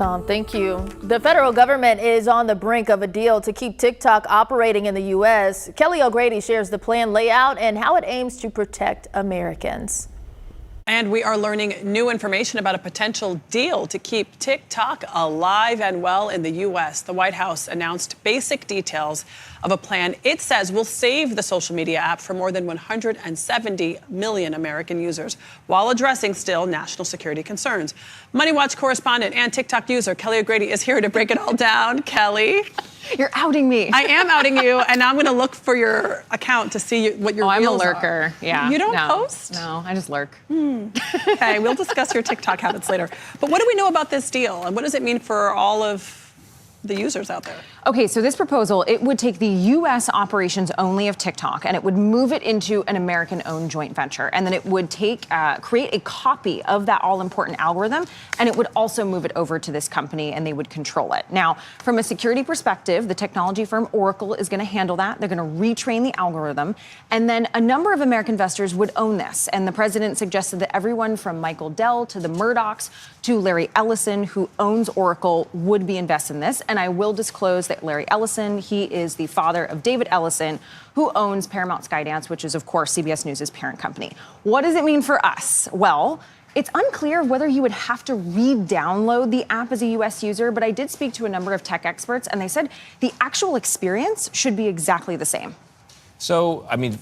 Tom, thank you. The federal government is on the brink of a deal to keep TikTok operating in the U.S. Kelly O'Grady shares the plan layout and how it aims to protect Americans. And we are learning new information about a potential deal to keep TikTok alive and well in the U.S. The White House announced basic details of a plan it says will save the social media app for more than 170 million American users while addressing still national security concerns. Money Watch correspondent and TikTok user Kelly O'Grady is here to break it all down. Kelly. You're outing me. I am outing you, and I'm going to look for your account to see what your I'm a reels lurker. are. Yeah. You don't post? No, I just lurk. Okay, we'll discuss your TikTok habits later. But what do we know about this deal, and what does it mean for all of the users out there? Okay, so this proposal, it would take the U.S. operations only of TikTok and it would move it into an American-owned joint venture. And then it would create a copy of that all-important algorithm, and it would also move it over to this company and they would control it. Now, from a security perspective, the technology firm Oracle is going to handle that. They're going to retrain the algorithm. And then a number of American investors would own this. And the president suggested that everyone from Michael Dell to the Murdochs to Larry Ellison, who owns Oracle, would be invested in this. And I will disclose that Larry Ellison, he is the father of David Ellison, who owns Paramount Skydance, which is, of course, CBS News' parent company. What does it mean for us? Well, it's unclear whether you would have to re-download the app as a U.S. user, but I did speak to a number of tech experts, and they said the actual experience should be exactly the same. So, I mean,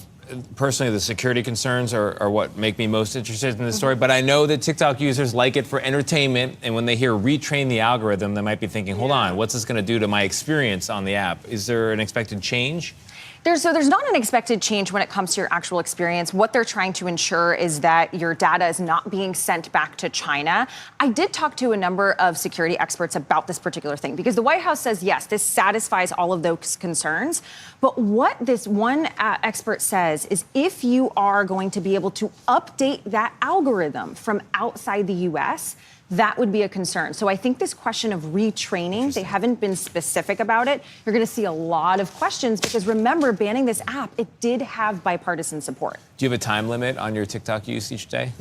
personally, the security concerns are what make me most interested in this story. But I know that TikTok users like it for entertainment. And when they hear retrain the algorithm, they might be thinking, hold on, what's this going to do to my experience on the app? Is there an expected change? There's not an expected change when it comes to your actual experience. What they're trying to ensure is that your data is not being sent back to China. I did talk to a number of security experts about this particular thing because the White House says, yes, this satisfies all of those concerns. But what this one expert says is if you are going to be able to update that algorithm from outside the U.S., that would be a concern. So I think this question of retraining, they haven't been specific about it. You're going to see a lot of questions because remember, banning this app, it did have bipartisan support. Do you have a time limit on your TikTok use each day?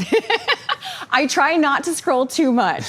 I try not to scroll too much.